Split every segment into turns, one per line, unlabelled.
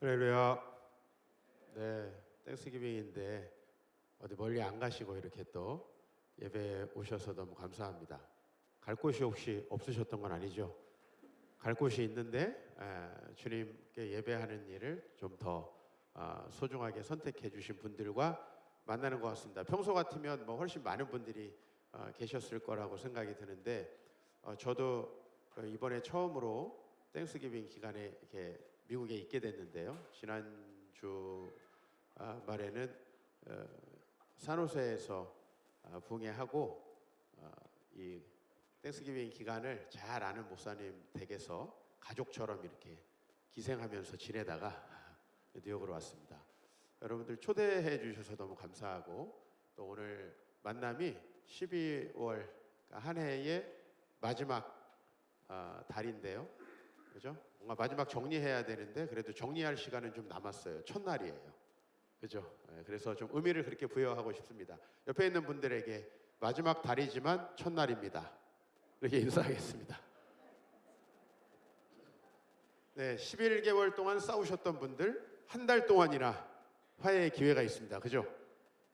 할렐루야. 네, 땡스기빙인데 어디 멀리 안 가시고 이렇게 또 예배에 오셔서 너무 감사합니다. 갈 곳이 혹시 없으셨던 건 아니죠? 갈 곳이 있는데 주님께 예배하는 일을 좀 더 소중하게 선택해 주신 분들과 만나는 것 같습니다. 평소 같으면 뭐 훨씬 많은 분들이 계셨을 거라고 생각이 드는데 저도 이번에 처음으로 땡스기빙 기간에 이렇게 미국에 있게 됐는데요. 지난주 말에는 산호세에서 부흥회하고 이 땡스기빙 기간을 잘 아는 목사님 댁에서 가족처럼 이렇게 기생하면서 지내다가 뉴욕으로 왔습니다. 여러분들 초대해 주셔서 너무 감사하고 또 오늘 만남이 12월 한 해의 마지막 달인데요. 그죠? 뭔가 마지막 정리해야 되는데 그래도 정리할 시간은 좀 남았어요. 첫날이에요. 그죠? 그래서 좀 의미를 그렇게 부여하고 싶습니다. 옆에 있는 분들에게 마지막 달이지만 첫날입니다. 이렇게 인사하겠습니다. 네, 11개월 동안 싸우셨던 분들 한 달 동안이나 화해의 기회가 있습니다. 그죠?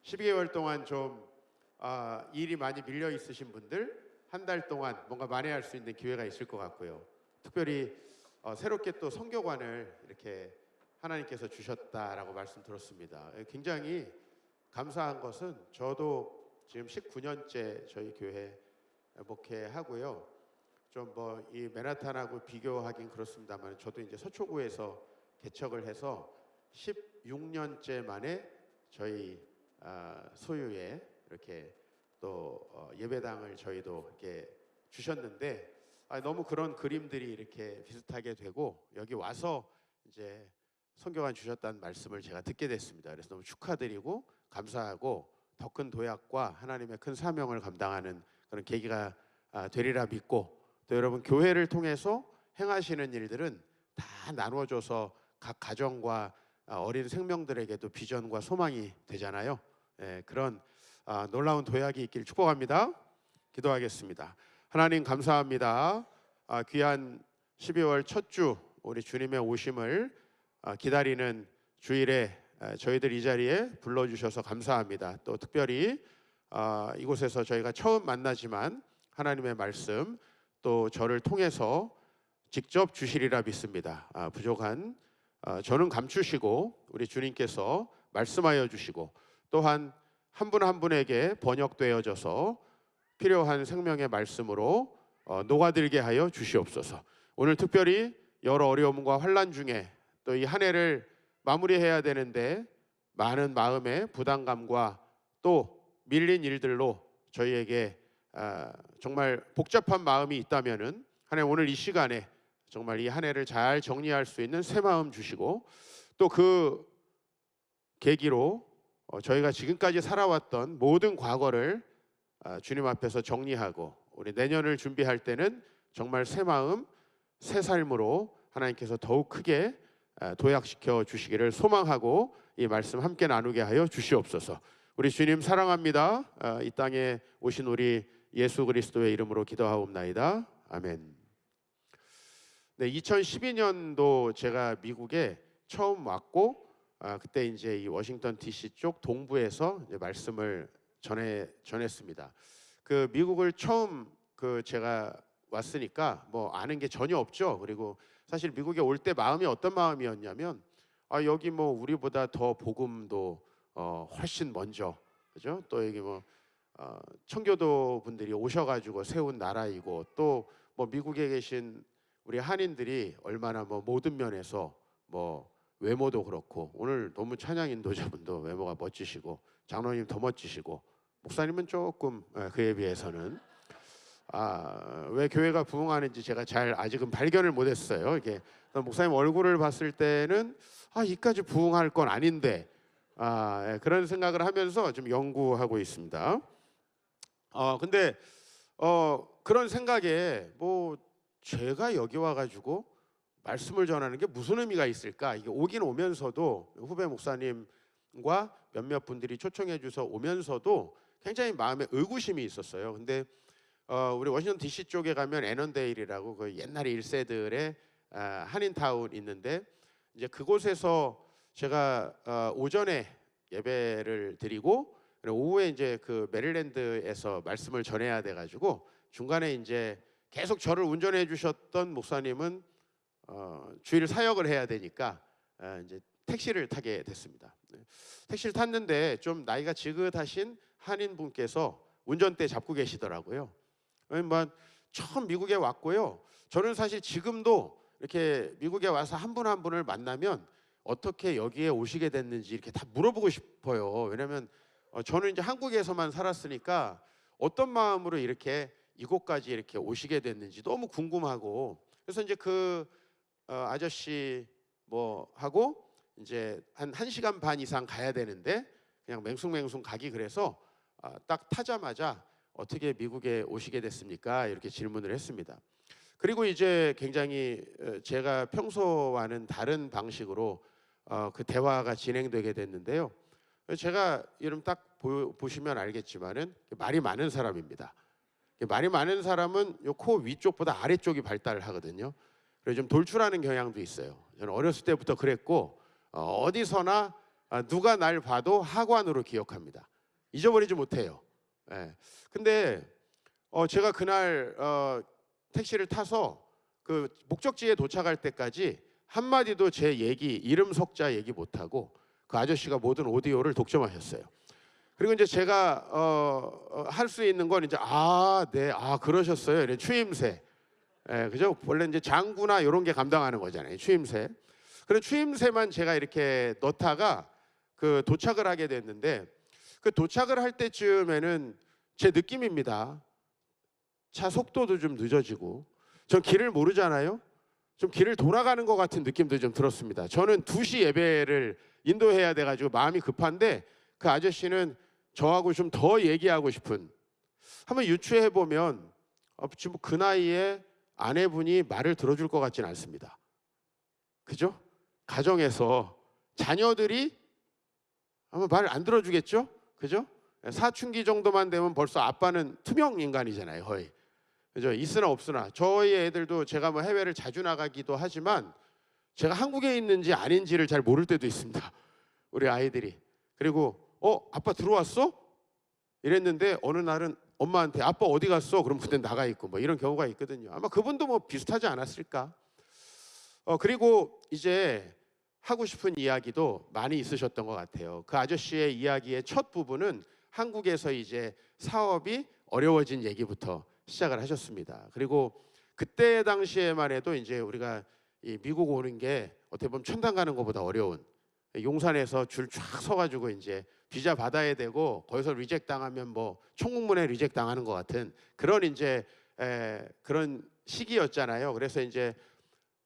12개월 동안 좀 일이 많이 밀려 있으신 분들 한 달 동안 뭔가 만회할 수 있는 기회가 있을 것 같고요. 특별히 새롭게 또 선교관을 이렇게 하나님께서 주셨다라고 말씀 들었습니다. 굉장히 감사한 것은 저도 지금 19년째 저희 교회 목회하고요. 좀 뭐 이 맨하탄하고 비교하긴 그렇습니다만 저도 이제 서초구에서 개척을 해서 16년째 만에 저희 소유의 이렇게 또 예배당을 저희도 이렇게 주셨는데 너무 그런 그림들이 이렇게 비슷하게 되고 여기 와서 이제 선교관 주셨다는 말씀을 제가 듣게 됐습니다. 그래서 너무 축하드리고 감사하고 더 큰 도약과 하나님의 큰 사명을 감당하는 그런 계기가 되리라 믿고 또 여러분 교회를 통해서 행하시는 일들은 다 나눠줘서 각 가정과 어린 생명들에게도 비전과 소망이 되잖아요. 그런 놀라운 도약이 있길 축복합니다. 기도하겠습니다. 하나님 감사합니다. 귀한 12월 첫 주 우리 주님의 오심을 기다리는 주일에 저희들 이 자리에 불러주셔서 감사합니다. 또 특별히 이곳에서 저희가 처음 만나지만 하나님의 말씀 또 저를 통해서 직접 주시리라 믿습니다. 부족한 저는 감추시고 우리 주님께서 말씀하여 주시고 또한 한 분 한 분에게 번역되어져서 필요한 생명의 말씀으로 녹아들게 하여 주시옵소서. 오늘 특별히 여러 어려움과 환난 중에 또 이 한 해를 마무리해야 되는데 많은 마음의 부담감과 또 밀린 일들로 저희에게 정말 복잡한 마음이 있다면은 하나님 오늘 이 시간에 정말 이 한 해를 잘 정리할 수 있는 새 마음 주시고 또 그 계기로 저희가 지금까지 살아왔던 모든 과거를 주님 앞에서 정리하고 우리 내년을 준비할 때는 정말 새 마음, 새 삶으로 하나님께서 더욱 크게 도약시켜 주시기를 소망하고 이 말씀 함께 나누게 하여 주시옵소서. 우리 주님 사랑합니다. 이 땅에 오신 우리 예수 그리스도의 이름으로 기도하옵나이다. 아멘. 네, 2012년도 제가 미국에 처음 왔고 그때 이제 이 워싱턴 DC 쪽 동부에서 이제 말씀을 전했습니다. 그 미국을 처음 제가 왔으니까 뭐 아는 게 전혀 없죠. 그리고 사실 미국에 올 때 마음이 어떤 마음이었냐면 여기 뭐 우리보다 더 복음도 훨씬 먼저 그죠? 또 여기 뭐 청교도 분들이 오셔가지고 세운 나라이고 또 뭐 미국에 계신 우리 한인들이 얼마나 뭐 모든 면에서 뭐 외모도 그렇고 오늘 너무 찬양 인도자분도 외모가 멋지시고 장로님 더 멋지시고 목사님은 조금 그에 비해서는 왜 교회가 부흥하는지 제가 잘 아직은 발견을 못했어요. 이게 목사님 얼굴을 봤을 때는 이까지 부흥할 건 아닌데 그런 생각을 하면서 좀 연구하고 있습니다. 근데 그런 생각에 뭐 제가 여기 와가지고 말씀을 전하는 게 무슨 의미가 있을까? 이게 오긴 오면서도 후배 목사님과 몇몇 분들이 초청해 주셔서 오면서도 굉장히 마음에 의구심이 있었어요. 근데 우리 워싱턴 DC 쪽에 가면 애넌데일이라고 그 옛날 1세들의 한인타운 있는데 이제 그곳에서 제가 오전에 예배를 드리고 오후에 이제 그 메릴랜드에서 말씀을 전해야 돼가지고 중간에 이제 계속 저를 운전해 주셨던 목사님은 주일 사역을 해야 되니까 이제 택시를 타게 됐습니다. 택시를 탔는데 좀 나이가 지긋하신 한인 분께서 운전대 잡고 계시더라고요. 뭐 처음 미국에 왔고요. 저는 사실 지금도 이렇게 미국에 와서 한 분 한 분을 만나면 어떻게 여기에 오시게 됐는지 이렇게 다 물어보고 싶어요. 왜냐하면 저는 이제 한국에서만 살았으니까 어떤 마음으로 이렇게 이곳까지 이렇게 오시게 됐는지 너무 궁금하고, 그래서 이제 그 아저씨 뭐 하고 이제 한 1시간 반 이상 가야 되는데 그냥 맹숭맹숭 가기, 그래서 딱 타자마자 어떻게 미국에 오시게 됐습니까? 이렇게 질문을 했습니다. 그리고 이제 굉장히 제가 평소와는 다른 방식으로 그 대화가 진행되게 됐는데요. 제가 이름 딱 보시면 알겠지만은 말이 많은 사람입니다. 말이 많은 사람은 요 코 위쪽보다 아래쪽이 발달을 하거든요. 그래서 좀 돌출하는 경향도 있어요. 저는 어렸을 때부터 그랬고 어디서나 누가 날 봐도 하관으로 기억합니다. 잊어버리지 못해요. 예. 근데 제가 그날 택시를 타서 그 목적지에 도착할 때까지 한마디도 제 얘기, 이름 석자 얘기 못하고 그 아저씨가 모든 오디오를 독점하셨어요. 그리고 이제 제가 할 수 있는 건 이제 네, 그러셨어요. 이런 추임새. 예, 그죠? 원래 이제 장구나 이런 게 감당하는 거잖아요. 추임새. 그런 추임새만 제가 이렇게 넣다가 그 도착을 하게 됐는데, 그 도착을 할 때쯤에는 제 느낌입니다. 차 속도도 좀 늦어지고, 전 길을 모르잖아요. 좀 길을 돌아가는 것 같은 느낌도 좀 들었습니다. 저는 2시 예배를 인도해야 돼가지고 마음이 급한데 그 아저씨는 저하고 좀 더 얘기하고 싶은, 한번 유추해 보면 지금 그 나이에 아내분이 말을 들어줄 것 같지는 않습니다. 그죠? 가정에서 자녀들이 아마 말 안 들어주겠죠? 그죠? 사춘기 정도만 되면 벌써 아빠는 투명 인간이잖아요, 거의. 그죠? 있으나 없으나 저희 애들도 제가 뭐 해외를 자주 나가기도 하지만 제가 한국에 있는지 아닌지를 잘 모를 때도 있습니다. 우리 아이들이. 그리고 아빠 들어왔어? 이랬는데 어느 날은 엄마한테 아빠 어디 갔어? 그럼 그때 나가 있고 뭐 이런 경우가 있거든요. 아마 그분도 뭐 비슷하지 않았을까? 그리고 이제 하고 싶은 이야기도 많이 있으셨던 것 같아요. 그 아저씨의 이야기의 첫 부분은 한국에서 이제 사업이 어려워진 얘기부터 시작을 하셨습니다. 그리고 그때 당시에만 해도 이제 우리가 이 미국 오는 게 어떻게 보면 천당 가는 것보다 어려운, 용산에서 줄 쫙 서가지고 이제 비자 받아야 되고 거기서 리젝 당하면 뭐 총국문에 리젝 당하는 것 같은 그런 이제 그런 시기였잖아요. 그래서 이제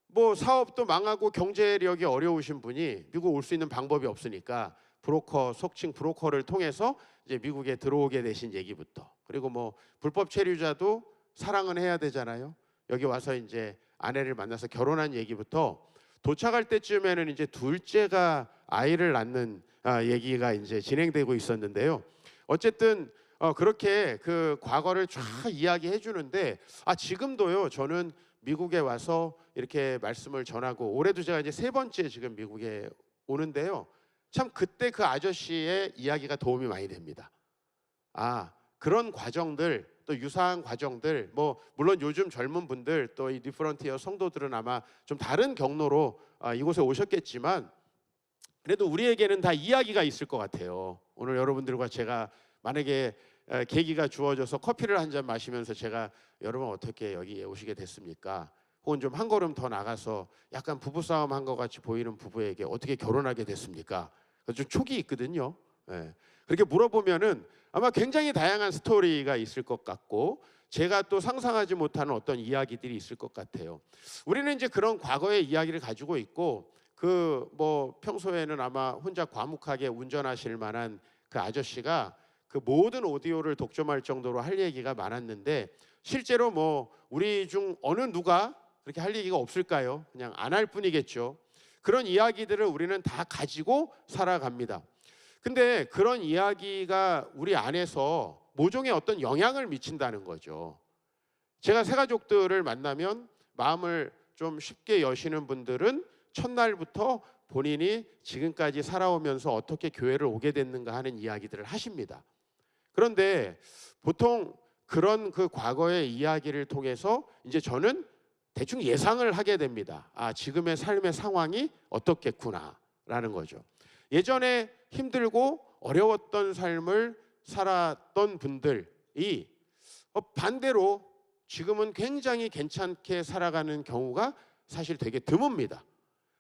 뭐 사업도 망하고 경제력이 어려우신 분이 미국 올 수 있는 방법이 없으니까 브로커, 속칭 브로커를 통해서 이제 미국에 들어오게 되신 얘기부터, 그리고 뭐 불법 체류자도 사랑은 해야 되잖아요. 여기 와서 이제 아내를 만나서 결혼한 얘기부터 도착할 때쯤에는 이제 둘째가 아이를 낳는 얘기가 이제 진행되고 있었는데요. 어쨌든 그렇게 그 과거를 쫙 이야기해 주는데 지금도요, 저는 미국에 와서 이렇게 말씀을 전하고 올해도 제가 이제 3번째 지금 미국에 오는데요. 참 그때 그 아저씨의 이야기가 도움이 많이 됩니다. 그런 과정들, 또 유사한 과정들, 뭐 물론 요즘 젊은 분들 또 이 뉴프런티어 성도들은 아마 좀 다른 경로로 이곳에 오셨겠지만 그래도 우리에게는 다 이야기가 있을 것 같아요. 오늘 여러분들과 제가 만약에 계기가 주어져서 커피를 한 잔 마시면서 제가 여러분 어떻게 여기에 오시게 됐습니까? 혹은 좀 한 걸음 더 나가서 약간 부부싸움 한 것 같이 보이는 부부에게 어떻게 결혼하게 됐습니까? 좀 촉이 있거든요. 그렇게 물어보면은 아마 굉장히 다양한 스토리가 있을 것 같고 제가 또 상상하지 못하는 어떤 이야기들이 있을 것 같아요. 우리는 이제 그런 과거의 이야기를 가지고 있고 그 뭐 평소에는 아마 혼자 과묵하게 운전하실 만한 그 아저씨가 그 모든 오디오를 독점할 정도로 할 얘기가 많았는데 실제로 뭐 우리 중 어느 누가 그렇게 할 얘기가 없을까요? 그냥 안 할 뿐이겠죠. 그런 이야기들을 우리는 다 가지고 살아갑니다. 근데 그런 이야기가 우리 안에서 모종의 어떤 영향을 미친다는 거죠. 제가 새가족들을 만나면 마음을 좀 쉽게 여시는 분들은 첫날부터 본인이 지금까지 살아오면서 어떻게 교회를 오게 됐는가 하는 이야기들을 하십니다. 그런데 보통 그런 그 과거의 이야기를 통해서 이제 저는 대충 예상을 하게 됩니다. 아, 지금의 삶의 상황이 어떻겠구나라는 거죠. 예전에 힘들고 어려웠던 삶을 살았던 분들이 반대로 지금은 굉장히 괜찮게 살아가는 경우가 사실 되게 드뭅니다.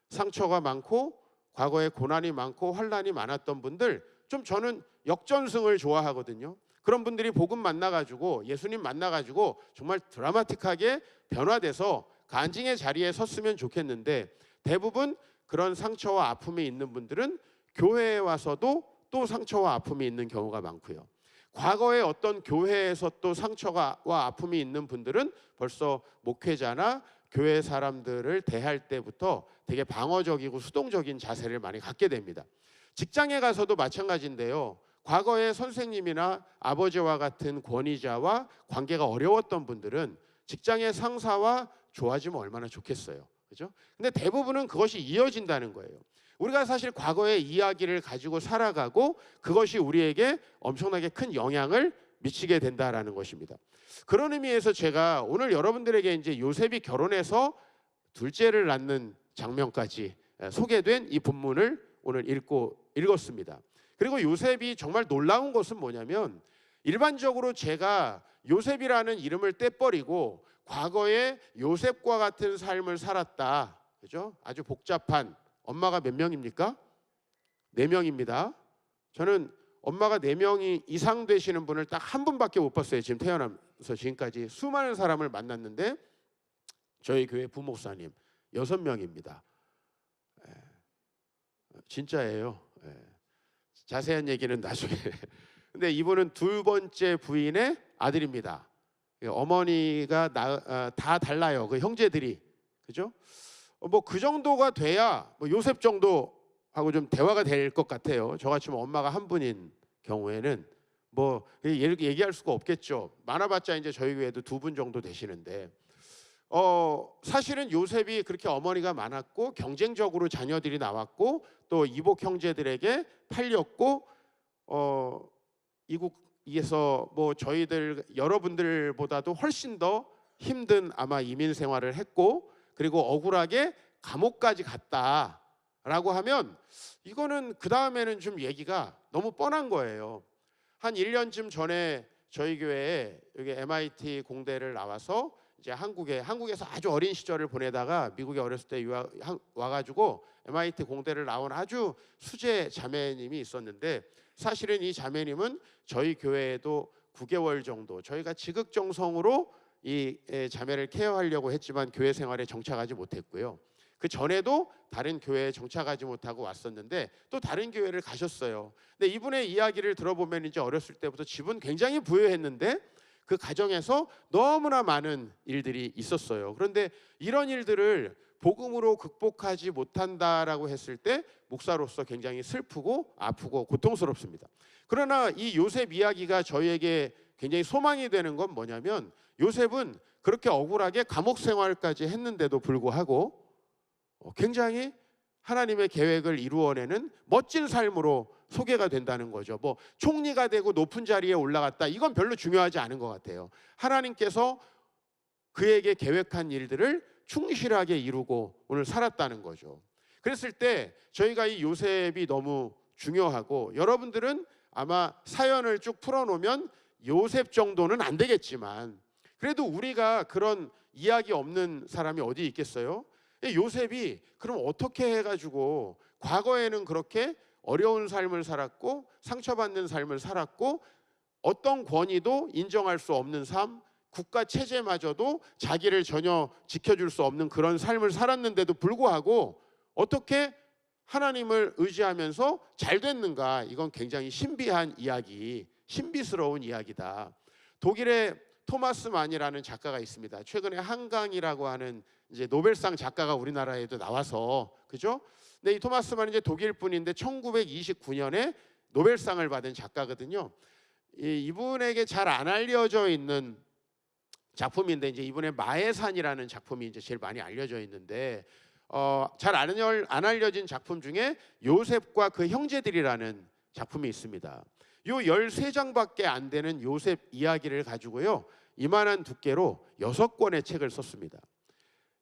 상처가 많고 과거에 고난이 많고 환난이 많았던 분들, 좀 저는 역전승을 좋아하거든요. 그런 분들이 복음 만나가지고 예수님 만나가지고 정말 드라마틱하게 변화돼서 간증의 자리에 섰으면 좋겠는데, 대부분 그런 상처와 아픔이 있는 분들은 교회에 와서도 또 상처와 아픔이 있는 경우가 많고요. 과거에 어떤 교회에서 또 상처와 아픔이 있는 분들은 벌써 목회자나 교회 사람들을 대할 때부터 되게 방어적이고 수동적인 자세를 많이 갖게 됩니다. 직장에 가서도 마찬가지인데요. 과거에 선생님이나 아버지와 같은 권위자와 관계가 어려웠던 분들은 직장의 상사와 좋아지면 얼마나 좋겠어요. 그죠? 근데 대부분은 그것이 이어진다는 거예요. 우리가 사실 과거의 이야기를 가지고 살아가고 그것이 우리에게 엄청나게 큰 영향을 미치게 된다라는 것입니다. 그런 의미에서 제가 오늘 여러분들에게 이제 요셉이 결혼해서 둘째를 낳는 장면까지 소개된 이 본문을 오늘 읽었습니다. 그리고 요셉이 정말 놀라운 것은 뭐냐면, 일반적으로 제가 요셉이라는 이름을 떼버리고 과거에 요셉과 같은 삶을 살았다, 그죠? 아주 복잡한, 엄마가 몇 명입니까? 4명입니다. 저는 엄마가 4명이 이상 되시는 분을 딱 한 분밖에 못 봤어요. 지금 태어나면서 지금까지 수많은 사람을 만났는데 저희 교회 부목사님 6명입니다. 진짜예요. 자세한 얘기는 나중에. 근데 이분은 2번째 부인의 아들입니다. 어머니가 다 달라요. 그 형제들이, 그죠? 뭐 그 정도가 돼야 뭐 요셉 정도하고 좀 대화가 될 것 같아요. 저같이 엄마가 한 분인 경우에는 뭐 얘기할 수가 없겠죠. 많아봤자 이제 저희 교회도 2분 정도 되시는데, 사실은 요셉이 그렇게 어머니가 많았고 경쟁적으로 자녀들이 나왔고 또 이복 형제들에게 팔렸고, 이국에서 뭐 저희들 여러분들보다도 훨씬 더 힘든 아마 이민 생활을 했고, 그리고 억울하게 감옥까지 갔다라고 하면 이거는 그 다음에는 좀 얘기가 너무 뻔한 거예요. 한 1년쯤 전에 저희 교회에 여기 MIT 공대를 나와서 이제 한국에서 아주 어린 시절을 보내다가 미국에 어렸을 때 와가지고 MIT 공대를 나온 아주 수제 자매님이 있었는데, 사실은 이 자매님은 저희 교회에도 9개월 정도 저희가 지극정성으로 이 자매를 케어하려고 했지만 교회 생활에 정착하지 못했고요. 그 전에도 다른 교회에 정착하지 못하고 왔었는데 또 다른 교회를 가셨어요. 근데 이분의 이야기를 들어보면 이제 어렸을 때부터 집은 굉장히 부유했는데 그 가정에서 너무나 많은 일들이 있었어요. 그런데 이런 일들을 복음으로 극복하지 못한다라고 했을 때 목사로서 굉장히 슬프고 아프고 고통스럽습니다. 그러나 이 요셉 이야기가 저희에게 굉장히 소망이 되는 건 뭐냐면, 요셉은 그렇게 억울하게 감옥 생활까지 했는데도 불구하고 굉장히 하나님의 계획을 이루어내는 멋진 삶으로 소개가 된다는 거죠. 뭐 총리가 되고 높은 자리에 올라갔다, 이건 별로 중요하지 않은 것 같아요. 하나님께서 그에게 계획한 일들을 충실하게 이루고 오늘 살았다는 거죠. 그랬을 때 저희가 이 요셉이 너무 중요하고, 여러분들은 아마 사연을 쭉 풀어놓으면 요셉 정도는 안 되겠지만 그래도 우리가 그런 이야기 없는 사람이 어디 있겠어요? 요셉이 그럼 어떻게 해가지고 과거에는 그렇게 어려운 삶을 살았고 상처받는 삶을 살았고 어떤 권위도 인정할 수 없는 삶, 국가 체제마저도 자기를 전혀 지켜줄 수 없는 그런 삶을 살았는데도 불구하고 어떻게 하나님을 의지하면서 잘 됐는가? 이건 굉장히 신비한 이야기, 신비스러운 이야기다. 독일의 토마스 만이라는 작가가 있습니다. 최근에 한강이라고 하는 이제 노벨상 작가가 우리나라에도 나와서, 그죠? 근데 이 토마스 만은 이제 독일 분인데 1929년에 노벨상을 받은 작가거든요. 이분에게 잘 안 알려져 있는 작품인데 이제 이분의 마의 산이라는 작품이 이제 제일 많이 알려져 있는데, 잘 안 알려진 작품 중에 요셉과 그 형제들이라는 작품이 있습니다. 요 13장밖에 안 되는 요셉 이야기를 가지고요, 이만한 두께로 6권의 책을 썼습니다.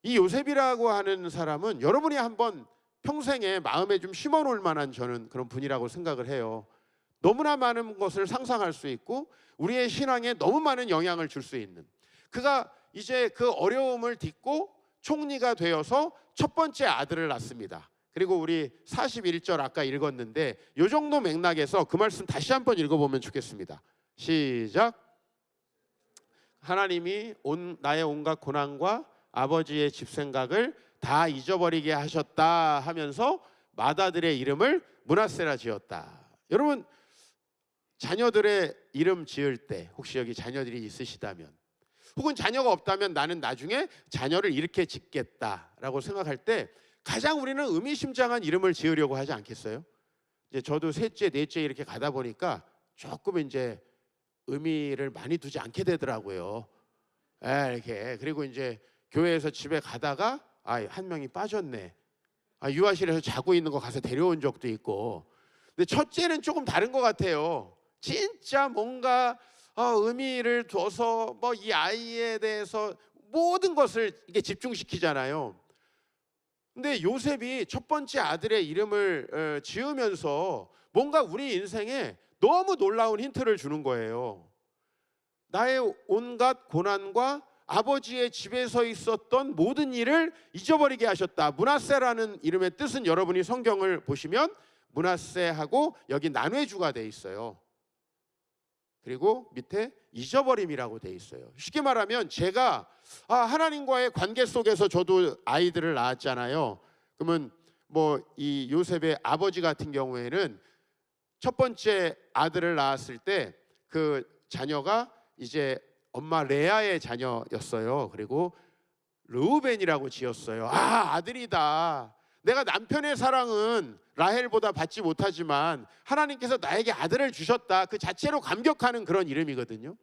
이 요셉이라고 하는 사람은 여러분이 한번 평생에 마음에 좀 심어놓을 만한 저는 그런 분이라고 생각을 해요. 너무나 많은 것을 상상할 수 있고 우리의 신앙에 너무 많은 영향을 줄 수 있는, 그가 이제 그 어려움을 딛고 총리가 되어서 첫 번째 아들을 낳습니다. 그리고 우리 41절 아까 읽었는데 이 정도 맥락에서 그 말씀 다시 한번 읽어보면 좋겠습니다. 시작. 하나님이 나의 온갖 고난과 아버지의 집 생각을 다 잊어버리게 하셨다 하면서 맏아들의 이름을 므낫세라 지었다. 여러분, 자녀들의 이름 지을 때 혹시 여기 자녀들이 있으시다면, 혹은 자녀가 없다면 나는 나중에 자녀를 이렇게 짓겠다라고 생각할 때 가장 우리는 의미심장한 이름을 지으려고 하지 않겠어요? 이제 저도 셋째, 넷째 이렇게 가다 보니까 조금 이제 의미를 많이 두지 않게 되더라고요. 이렇게. 그리고 이제 교회에서 집에 가다가 한 명이 빠졌네. 유아실에서 자고 있는 거 가서 데려온 적도 있고. 근데 첫째는 조금 다른 것 같아요. 진짜 뭔가 의미를 둬서 뭐 이 아이에 대해서 모든 것을 이게 집중시키잖아요. 근데 요셉이 첫 번째 아들의 이름을 지으면서 뭔가 우리 인생에 너무 놀라운 힌트를 주는 거예요. 나의 온갖 고난과 아버지의 집에서 있었던 모든 일을 잊어버리게 하셨다. 므낫세라는 이름의 뜻은 여러분이 성경을 보시면 므낫세하고 여기 난외주가 돼 있어요. 그리고 밑에 잊어버림이라고 돼 있어요. 쉽게 말하면 제가 하나님과의 관계 속에서 저도 아이들을 낳았잖아요. 그러면 뭐 이 요셉의 아버지 같은 경우에는 첫 번째 아들을 낳았을 때 그 자녀가 이제 엄마 레아의 자녀였어요. 그리고 르우벤이라고 지었어요. 아들이다. 내가 남편의 사랑은 라헬보다 받지 못하지만 하나님께서 나에게 아들을 주셨다. 그 자체로 감격하는 그런 이름이거든요.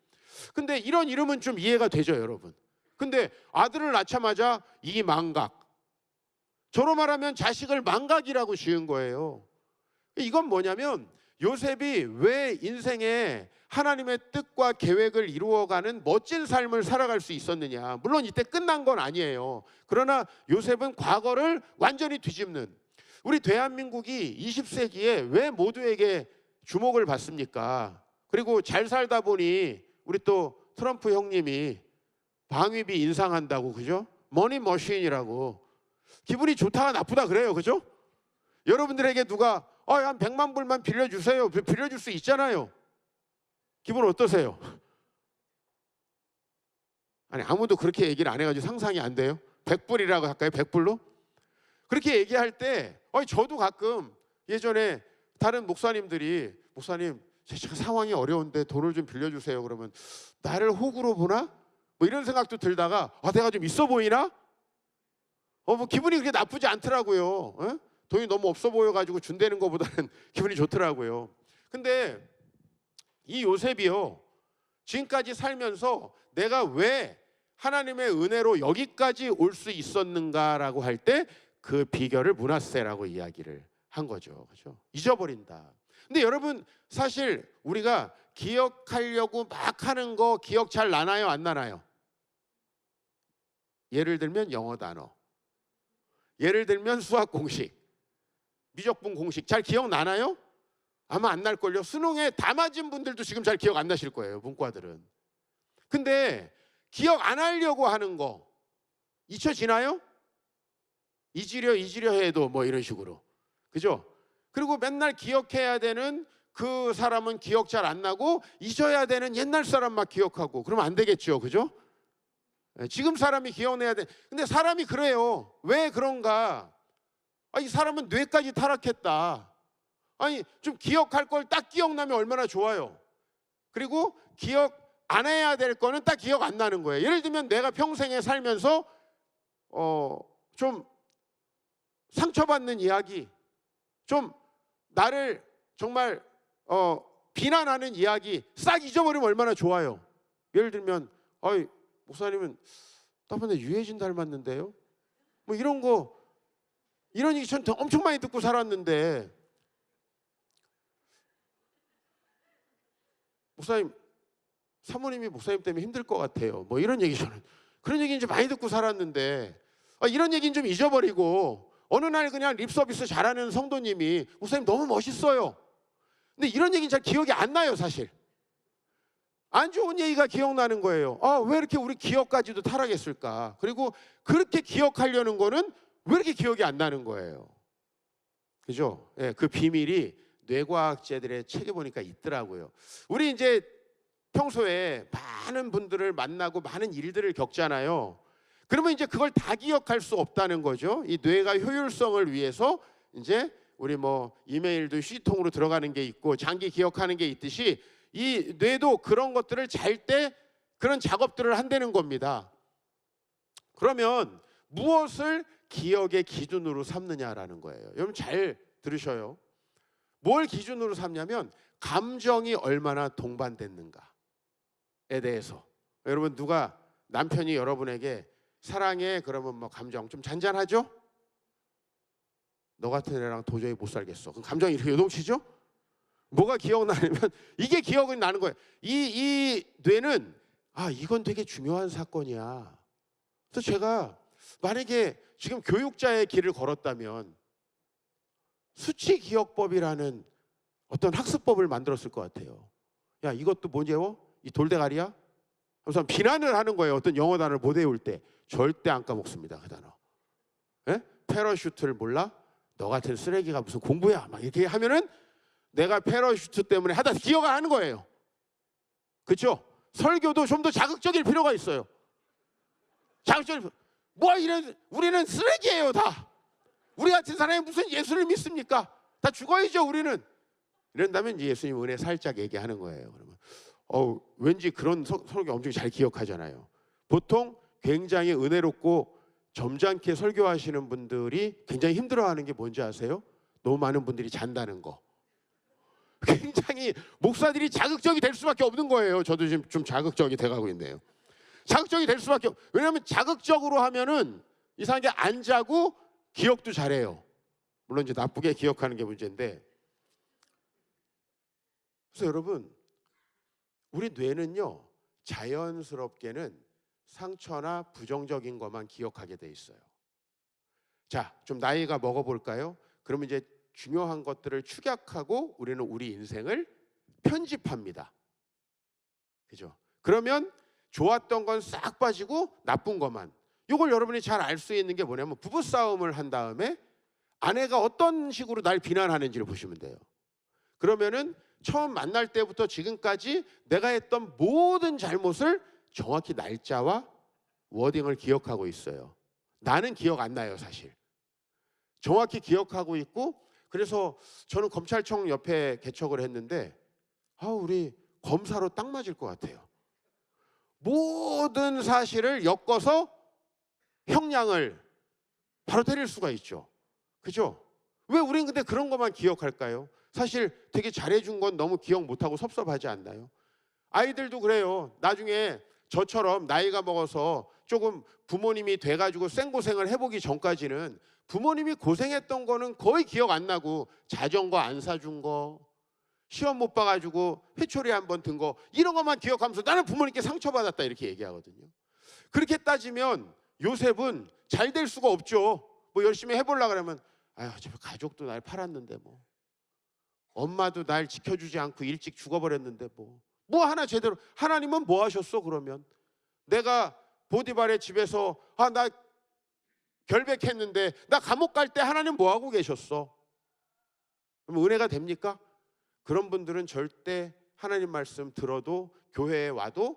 근데 이런 이름은 좀 이해가 되죠, 여러분. 근데 아들을 낳자마자 이 망각. 저로 말하면 자식을 망각이라고 지은 거예요. 이건 뭐냐면 요셉이 왜 인생에 하나님의 뜻과 계획을 이루어가는 멋진 삶을 살아갈 수 있었느냐. 물론 이때 끝난 건 아니에요. 그러나 요셉은 과거를 완전히 뒤집는, 우리 대한민국이 20세기에 왜 모두에게 주목을 받습니까? 그리고 잘 살다 보니 우리 또 트럼프 형님이 방위비 인상한다고, 그죠? 머니 머신이라고. 기분이 좋다가 나쁘다 그래요, 그죠? 여러분들에게 누가 한 100만 불만 빌려주세요. 빌려줄 수 있잖아요. 기분 어떠세요? 아니, 아무도 그렇게 얘기를 안 해가지고 상상이 안 돼요. 100불이라고 할까요? 100불로? 그렇게 얘기할 때 저도 가끔 예전에 다른 목사님들이 목사님 제가 상황이 어려운데 돈을 좀 빌려주세요. 그러면 나를 호구로 보나? 뭐 이런 생각도 들다가 내가 좀 있어 보이나? 뭐 기분이 그렇게 나쁘지 않더라고요. 돈이 너무 없어 보여가지고 준다는 것보다는 기분이 좋더라고요. 근데 이 요셉이요, 지금까지 살면서 내가 왜 하나님의 은혜로 여기까지 올 수 있었는가라고 할 때 그 비결을 므낫세라고 이야기를 한 거죠. 그렇죠? 잊어버린다. 근데 여러분, 사실 우리가 기억하려고 막 하는 거 기억 잘 나나요, 안 나나요? 예를 들면 영어 단어, 예를 들면 수학 공식, 미적분 공식 잘 기억나나요? 아마 안 날걸요. 수능에 다 맞은 분들도 지금 잘 기억 안 나실 거예요, 문과들은. 근데 기억 안 하려고 하는 거 잊혀지나요? 잊으려 해도 뭐 이런 식으로, 그죠? 그리고 맨날 기억해야 되는 그 사람은 기억 잘 안 나고 잊어야 되는 옛날 사람 막 기억하고, 그러면 안 되겠죠, 그죠? 지금 사람이 기억내야 돼. 근데 사람이 그래요. 왜 그런가? 이 사람은 뇌까지 타락했다. 좀 기억할 걸 딱 기억나면 얼마나 좋아요. 그리고 기억 안 해야 될 거는 딱 기억 안 나는 거예요. 예를 들면 내가 평생에 살면서 좀 상처받는 이야기, 좀 나를 정말 비난하는 이야기 싹 잊어버리면 얼마나 좋아요. 예를 들면 목사님은 나번에 유해진 닮았는데요, 뭐 이런 거 이런 얘기 전 엄청 많이 듣고 살았는데, 목사님, 사모님이 목사님 때문에 힘들 것 같아요. 뭐 이런 얘기 저는 그런 얘기 이제 많이 듣고 살았는데, 이런 얘기는 좀 잊어버리고 어느 날 그냥 립 서비스 잘하는 성도님이 목사님 너무 멋있어요. 근데 이런 얘기는 잘 기억이 안 나요, 사실. 안 좋은 얘기가 기억나는 거예요. 왜 이렇게 우리 기억까지도 타락했을까? 그리고 그렇게 기억하려는 거는 왜 이렇게 기억이 안 나는 거예요? 그죠? 예, 그 비밀이 뇌과학자들의 책에 보니까 있더라고요. 우리 이제 평소에 많은 분들을 만나고 많은 일들을 겪잖아요. 그러면 이제 그걸 다 기억할 수 없다는 거죠. 이 뇌가 효율성을 위해서 이제 우리 뭐 이메일도 휴지통으로 들어가는 게 있고 장기 기억하는 게 있듯이 이 뇌도 그런 것들을 잘 때 그런 작업들을 한다는 겁니다. 그러면 무엇을 기억의 기준으로 삼느냐라는 거예요. 여러분 잘 들으셔요. 뭘 기준으로 삼냐면 감정이 얼마나 동반됐는가에 대해서. 여러분 누가 남편이 여러분에게 사랑해 그러면 뭐 감정 좀 잔잔하죠? 너 같은 애랑 도저히 못 살겠어. 그럼 감정이 이렇게 요동치죠? 뭐가 기억나냐면 이게 기억이 나는 거예요. 이 뇌는 이건 되게 중요한 사건이야. 그래서 제가 만약에 지금 교육자의 길을 걸었다면 수치 기억법이라는 어떤 학습법을 만들었을 것 같아요. 야, 이것도 뭐지? 이 돌대가리야? 그래서 비난을 하는 거예요. 어떤 영어 단어를 못 외울 때 절대 안 까먹습니다. 그 단어. 예? 패러슈트를 몰라? 너 같은 쓰레기가 무슨 공부야? 막 이렇게 하면은 내가 패러슈트 때문에 하다 기억 안 하는 거예요. 그렇죠? 설교도 좀 더 자극적일 필요가 있어요. 자극적일 뭐 이런 우리는 쓰레기예요 다. 우리 같은 사람이 무슨 예수를 믿습니까? 다 죽어야죠 우리는. 이런다면 예수님 은혜 살짝 얘기하는 거예요. 그러면 왠지 그런 설교 엄청 잘 기억하잖아요. 보통 굉장히 은혜롭고 점잖게 설교하시는 분들이 굉장히 힘들어하는 게 뭔지 아세요? 너무 많은 분들이 잔다는 거. 굉장히 목사들이 자극적이 될 수밖에 없는 거예요. 저도 지금 좀 자극적이 돼가고 있네요. 자극적이 될 수밖에 왜냐하면 자극적으로 하면은 이상하게 안 자고 기억도 잘해요. 물론 이제 나쁘게 기억하는 게 문제인데. 그래서 여러분 우리 뇌는요 자연스럽게는 상처나 부정적인 것만 기억하게 돼 있어요. 자, 좀 나이가 먹어볼까요? 그러면 이제 중요한 것들을 축약하고 우리는 우리 인생을 편집합니다. 그죠? 그러면 좋았던 건 싹 빠지고 나쁜 것만. 이걸 여러분이 잘 알 수 있는 게 뭐냐면 부부싸움을 한 다음에 아내가 어떤 식으로 날 비난하는지를 보시면 돼요. 그러면은 처음 만날 때부터 지금까지 내가 했던 모든 잘못을 정확히 날짜와 워딩을 기억하고 있어요. 나는 기억 안 나요, 사실. 정확히 기억하고 있고, 그래서 저는 검찰청 옆에 개척을 했는데 우리 검사로 딱 맞을 것 같아요. 모든 사실을 엮어서 형량을 바로 때릴 수가 있죠. 그죠? 왜 우린 근데 그런 것만 기억할까요? 사실 되게 잘해준 건 너무 기억 못하고 섭섭하지 않나요? 아이들도 그래요. 나중에 저처럼 나이가 먹어서 조금 부모님이 돼가지고 생고생을 해보기 전까지는 부모님이 고생했던 거는 거의 기억 안 나고 자전거 안 사준 거, 시험 못 봐가지고 회초리 한번 든 거 이런 것만 기억하면서 나는 부모님께 상처받았다 이렇게 얘기하거든요. 그렇게 따지면 요셉은 잘 될 수가 없죠. 뭐 열심히 해보려고 그러면 어차피 가족도 날 팔았는데 뭐 엄마도 날 지켜주지 않고 일찍 죽어버렸는데 뭐 하나 제대로. 하나님은 뭐 하셨어 그러면? 내가 보디발의 집에서 나 결백했는데 나 감옥 갈 때 하나님 뭐 하고 계셨어? 그럼 은혜가 됩니까? 그런 분들은 절대 하나님 말씀 들어도 교회에 와도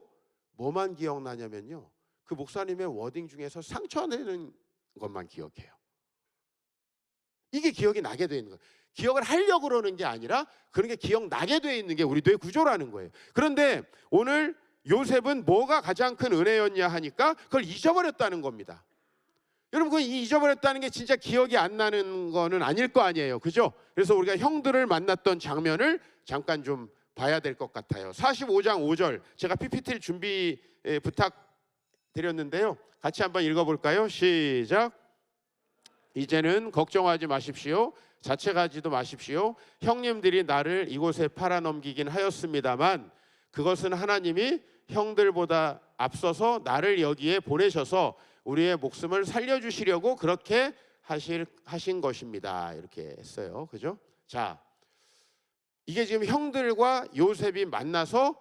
뭐만 기억나냐면요, 그 목사님의 워딩 중에서 상처내는 것만 기억해요. 이게 기억이 나게 되어 있는 거예요. 기억을 하려고 그러는 게 아니라 그런 게 기억나게 되어 있는 게 우리 뇌 구조라는 거예요. 그런데 오늘 요셉은 뭐가 가장 큰 은혜였냐 하니까 그걸 잊어버렸다는 겁니다. 여러분, 이 잊어버렸다는 게 진짜 기억이 안 나는 거는 아닐 거 아니에요. 그죠? 그래서 우리가 형들을 만났던 장면을 잠깐 좀 봐야 될 것 같아요. 45장 5절 제가 PPT를 준비 부탁드렸는데요. 같이 한번 읽어볼까요? 시작. 이제는 걱정하지 마십시오. 자책하지도 마십시오. 형님들이 나를 이곳에 팔아넘기긴 하였습니다만 그것은 하나님이 형들보다 앞서서 나를 여기에 보내셔서 우리의 목숨을 살려주시려고 그렇게 하신 것입니다. 이렇게 했어요. 그죠? 자, 이게 지금 형들과 요셉이 만나서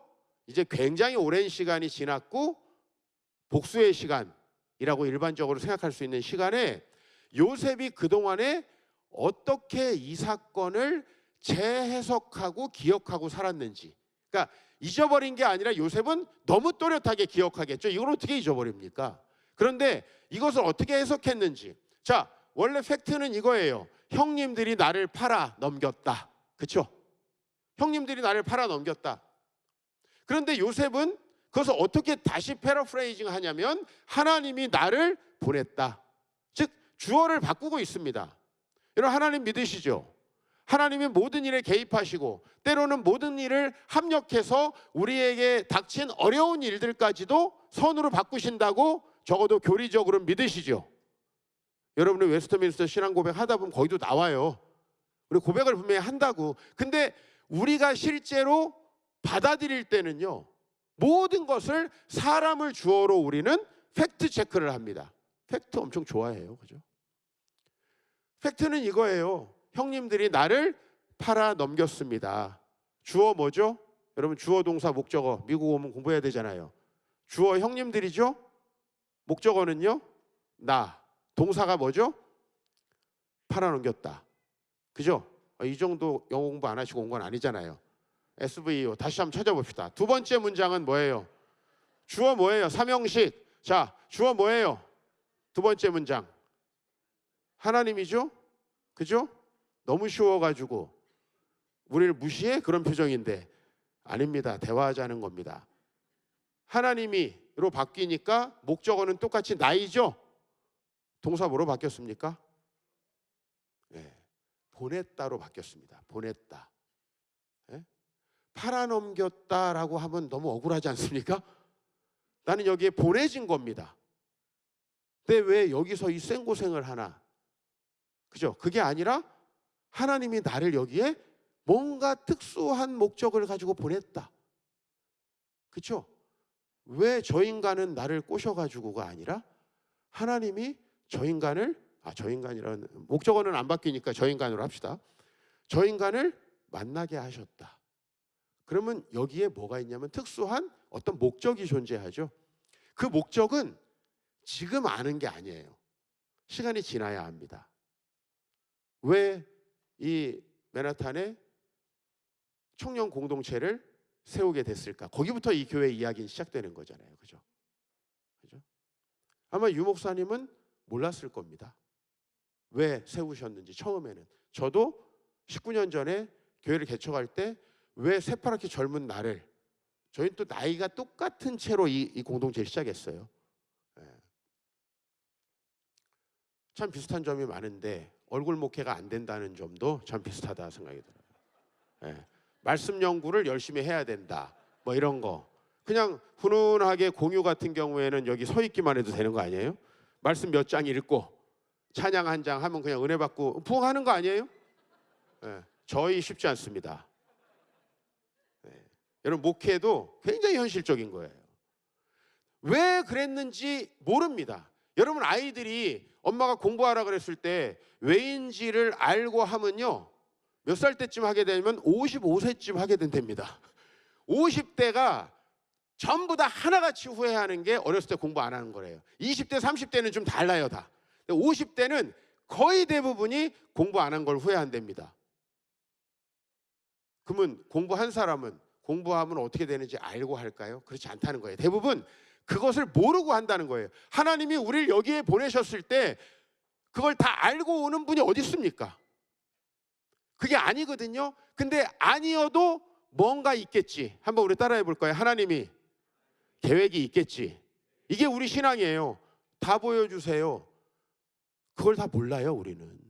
이제 굉장히 오랜 시간이 지났고 복수의 시간이라고 일반적으로 생각할 수 있는 시간에 요셉이 그동안에 어떻게 이 사건을 재해석하고 기억하고 살았는지, 그러니까 잊어버린 게 아니라 요셉은 너무 또렷하게 기억하겠죠. 이걸 어떻게 잊어버립니까? 그런데 이것을 어떻게 해석했는지. 자, 원래 팩트는 이거예요. 형님들이 나를 팔아 넘겼다. 그렇죠? 형님들이 나를 팔아 넘겼다. 그런데 요셉은 그것을 어떻게 다시 패러프레이징 하냐면 하나님이 나를 보냈다. 즉 주어를 바꾸고 있습니다. 여러분, 하나님 믿으시죠? 하나님이 모든 일에 개입하시고 때로는 모든 일을 합력해서 우리에게 닥친 어려운 일들까지도 선으로 바꾸신다고 적어도 교리적으로 믿으시죠? 여러분이 웨스트민스터 신앙 고백 하다 보면 거기도 나와요. 우리 고백을 분명히 한다고. 근데 우리가 실제로 받아들일 때는요, 모든 것을 사람을 주어로 우리는 팩트 체크를 합니다. 팩트 엄청 좋아해요. 그죠? 팩트는 이거예요. 형님들이 나를 팔아 넘겼습니다. 주어 뭐죠? 여러분, 주어 동사 목적어 미국 오면 공부해야 되잖아요. 주어 형님들이죠? 목적어는요? 나. 동사가 뭐죠? 팔아 넘겼다. 그죠? 이 정도 영어 공부 안 하시고 온 건 아니잖아요. SVO 다시 한번 찾아봅시다. 두 번째 문장은 뭐예요? 주어 뭐예요? 삼형식. 자, 주어 뭐예요? 두 번째 문장. 하나님이죠? 그죠? 너무 쉬워가지고 우리를 무시해? 그런 표정인데 아닙니다. 대화하자는 겁니다. 하나님이로 바뀌니까 목적어는 똑같이 나이죠? 동사 뭐로 바뀌었습니까? 네, 보냈다로 바뀌었습니다. 보냈다. 네? 팔아넘겼다라고 하면 너무 억울하지 않습니까? 나는 여기에 보내진 겁니다. 근데 왜 여기서 이 생고생을 하나? 그죠? 그게 아니라 하나님이 나를 여기에 뭔가 특수한 목적을 가지고 보냈다. 그렇죠? 왜 저 인간은 나를 꼬셔가지고가 아니라 하나님이 저 인간을, 저 인간이라는 목적어는 안 바뀌니까 저 인간으로 합시다. 저 인간을 만나게 하셨다. 그러면 여기에 뭐가 있냐면 특수한 어떤 목적이 존재하죠. 그 목적은 지금 아는 게 아니에요. 시간이 지나야 합니다. 왜 이 맨하탄에 청년 공동체를 세우게 됐을까? 거기부터 이 교회 이야기는 시작되는 거잖아요. 그죠? 그죠? 아마 유 목사님은 몰랐을 겁니다. 왜 세우셨는지 처음에는. 저도 19년 전에 교회를 개척할 때 왜 새파랗게 젊은 나를, 저희는 또 나이가 똑같은 채로 이 공동체를 시작했어요. 참 비슷한 점이 많은데 얼굴 목회가 안 된다는 점도 참 비슷하다 생각이 들어요. 말씀 연구를 열심히 해야 된다. 뭐 이런 거. 그냥 훈훈하게 공유 같은 경우에는 여기 서 있기만 해도 되는 거 아니에요? 말씀 몇 장 읽고 찬양 한 장 하면 그냥 은혜 받고 부흥하는 거 아니에요? 저희 쉽지 않습니다. 여러분, 목회도 굉장히 현실적인 거예요. 왜 그랬는지 모릅니다. 여러분, 아이들이 엄마가 공부하라 그랬을 때 왜인지를 알고 하면요, 몇 살 때쯤 하게 되면 55세쯤 하게 된답니다. 50대가 전부 다 하나같이 후회하는 게 어렸을 때 공부 안 하는 거래요. 20대, 30대는 좀 달라요, 다. 50대는 거의 대부분이 공부 안 한 걸 후회한답니다. 그러면 공부한 사람은 공부하면 어떻게 되는지 알고 할까요? 그렇지 않다는 거예요. 대부분 그것을 모르고 한다는 거예요. 하나님이 우리를 여기에 보내셨을 때 그걸 다 알고 오는 분이 어디 있습니까? 그게 아니거든요. 근데 아니어도 뭔가 있겠지. 한번 우리 따라해 볼까요? 하나님이 계획이 있겠지. 이게 우리 신앙이에요. 다 보여주세요. 그걸 다 몰라요, 우리는.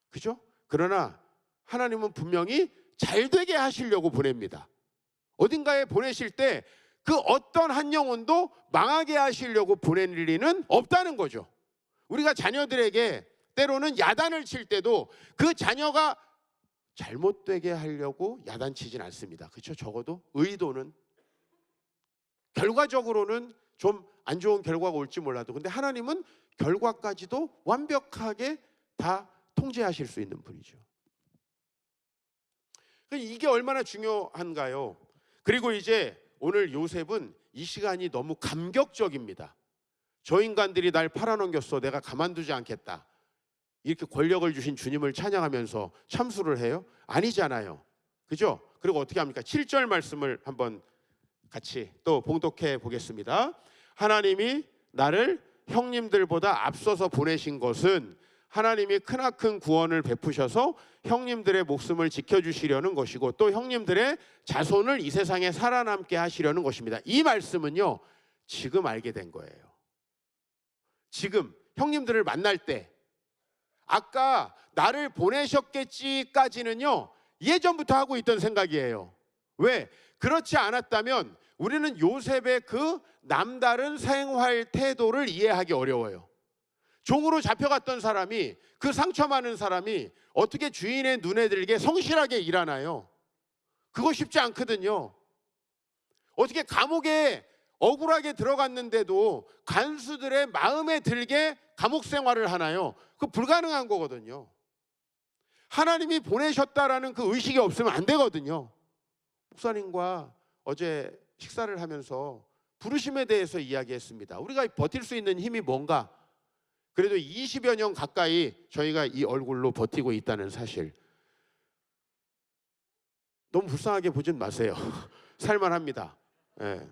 그죠? 그러나 하나님은 분명히 잘 되게 하시려고 보냅니다. 어딘가에 보내실 때 그 어떤 한 영혼도 망하게 하시려고 보낼 리는 없다는 거죠. 우리가 자녀들에게 때로는 야단을 칠 때도 그 자녀가 잘못되게 하려고 야단치진 않습니다. 그렇죠? 적어도 의도는, 결과적으로는 좀 안 좋은 결과가 올지 몰라도, 근데 하나님은 결과까지도 완벽하게 다 통제하실 수 있는 분이죠. 이게 얼마나 중요한가요? 그리고 이제 오늘 요셉은 이 시간이 너무 감격적입니다. 저 인간들이 날 팔아넘겼어, 내가 가만두지 않겠다, 이렇게 권력을 주신 주님을 찬양하면서 참수를 해요? 아니잖아요. 그죠? 그리고 어떻게 합니까? 7절 말씀을 한번 같이 또 봉독해 보겠습니다. 하나님이 나를 형님들보다 앞서서 보내신 것은 하나님이 크나큰 구원을 베푸셔서 형님들의 목숨을 지켜주시려는 것이고 또 형님들의 자손을 이 세상에 살아남게 하시려는 것입니다. 이 말씀은요, 지금 알게 된 거예요. 지금 형님들을 만날 때, 아까 나를 보내셨겠지까지는요 예전부터 하고 있던 생각이에요. 왜? 그렇지 않았다면 우리는 요셉의 그 남다른 생활 태도를 이해하기 어려워요. 종으로 잡혀갔던 사람이, 그 상처 많은 사람이 어떻게 주인의 눈에 들게 성실하게 일하나요? 그거 쉽지 않거든요. 어떻게 감옥에 억울하게 들어갔는데도 간수들의 마음에 들게 감옥 생활을 하나요? 그거 불가능한 거거든요. 하나님이 보내셨다라는 그 의식이 없으면 안 되거든요. 목사님과 어제 식사를 하면서 부르심에 대해서 이야기했습니다. 우리가 버틸 수 있는 힘이 뭔가? 그래도 20여 년 가까이 저희가 이 얼굴로 버티고 있다는 사실, 너무 불쌍하게 보진 마세요. 살만합니다. 예.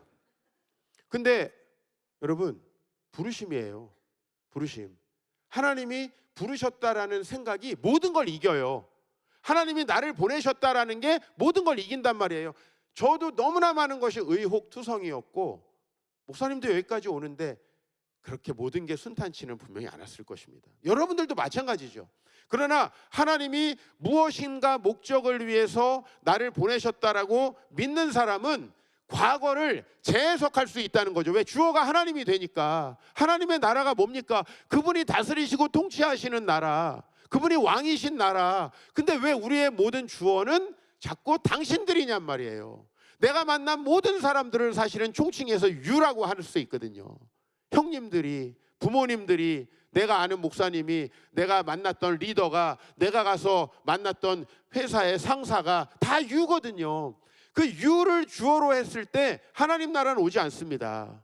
근데 여러분, 부르심이에요. 부르심. 하나님이 부르셨다라는 생각이 모든 걸 이겨요. 하나님이 나를 보내셨다라는 게 모든 걸 이긴단 말이에요. 저도 너무나 많은 것이 의혹투성이었고, 목사님도 여기까지 오는데 그렇게 모든 게 순탄치는 분명히 않았을 것입니다. 여러분들도 마찬가지죠. 그러나 하나님이 무엇인가 목적을 위해서 나를 보내셨다라고 믿는 사람은 과거를 재해석할 수 있다는 거죠. 왜? 주어가 하나님이 되니까. 하나님의 나라가 뭡니까? 그분이 다스리시고 통치하시는 나라, 그분이 왕이신 나라. 근데 왜 우리의 모든 주어는 자꾸 당신들이냔 말이에요. 내가 만난 모든 사람들을 사실은 총칭해서 유라고 할 수 있거든요. 형님들이, 부모님들이, 내가 아는 목사님이, 내가 만났던 리더가, 내가 가서 만났던 회사의 상사가 다 유거든요. 그 유를 주어로 했을 때 하나님 나라는 오지 않습니다.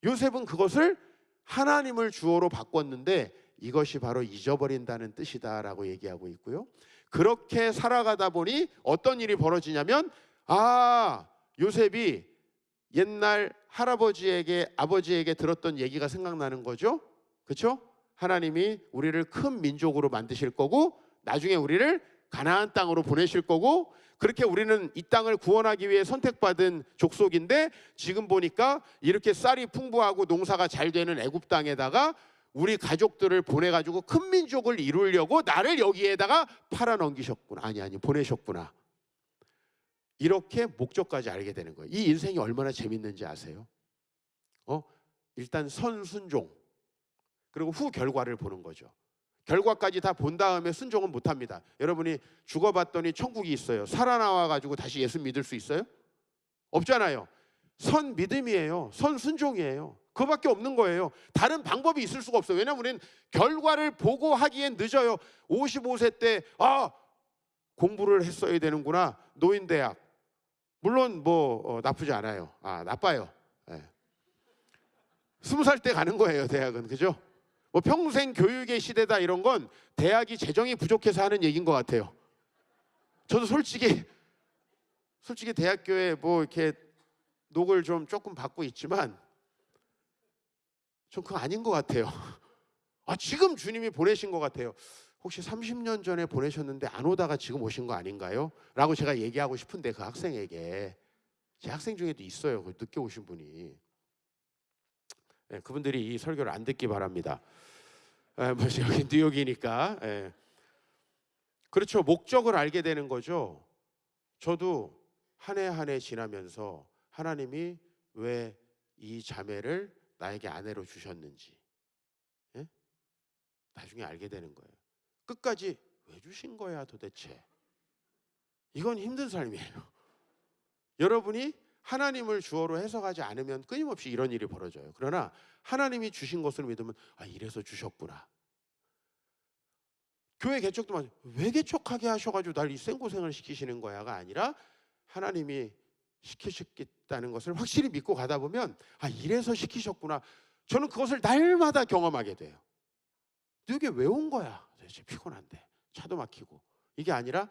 요셉은 그것을 하나님을 주어로 바꿨는데 이것이 바로 잊어버린다는 뜻이다라고 얘기하고 있고요. 그렇게 살아가다 보니 어떤 일이 벌어지냐면, 요셉이 옛날 할아버지에게, 아버지에게 들었던 얘기가 생각나는 거죠. 그렇죠? 하나님이 우리를 큰 민족으로 만드실 거고 나중에 우리를 가나안 땅으로 보내실 거고, 그렇게 우리는 이 땅을 구원하기 위해 선택받은 족속인데 지금 보니까 이렇게 쌀이 풍부하고 농사가 잘 되는 애굽 땅에다가 우리 가족들을 보내가지고 큰 민족을 이루려고 나를 여기에다가 팔아넘기셨구나. 아니 보내셨구나. 이렇게 목적까지 알게 되는 거예요. 이 인생이 얼마나 재밌는지 아세요? 일단 선순종, 그리고 후 결과를 보는 거죠. 결과까지 다 본 다음에 순종은 못합니다. 여러분이 죽어봤더니 천국이 있어요. 살아나와가지고 다시 예수 믿을 수 있어요? 없잖아요. 선 믿음이에요. 선 순종이에요. 그거밖에 없는 거예요. 다른 방법이 있을 수가 없어요. 왜냐하면 우리는 결과를 보고 하기엔 늦어요. 55세 때 공부를 했어야 되는구나. 노인대학. 물론 나쁘지 않아요. 나빠요. 20살 때 가는 거예요, 대학은. 그죠? 평생 교육의 시대다 이런 건 대학이 재정이 부족해서 하는 얘기인 것 같아요. 저도 솔직히 대학교에 이렇게 녹을 좀 조금 받고 있지만 전 그거 아닌 것 같아요. 지금 주님이 보내신 것 같아요. 혹시 30년 전에 보내셨는데 안 오다가 지금 오신 거 아닌가요? 라고 제가 얘기하고 싶은데 그 학생에게, 제 학생 중에도 있어요. 늦게 오신 분이. 그분들이 이 설교를 안 듣기 바랍니다. 여기 뉴욕이니까. 그렇죠. 목적을 알게 되는 거죠. 저도 한 해 한 해 지나면서 하나님이 왜 이 자매를 나에게 아내로 주셨는지, 나중에 알게 되는 거예요. 끝까지 왜 주신 거야 도대체? 이건 힘든 삶이에요. 여러분이 하나님을 주어로 해석하지 않으면 끊임없이 이런 일이 벌어져요. 그러나 하나님이 주신 것을 믿으면 이래서 주셨구나. 교회 개척도 마찬가지. 왜 개척하게 하셔가지고 날 이 생고생을 시키시는 거야가 아니라 하나님이 시키셨겠다는 것을 확실히 믿고 가다 보면 이래서 시키셨구나. 저는 그것을 날마다 경험하게 돼요. 이게 왜 온 거야? 도대체 피곤한데 차도 막히고. 이게 아니라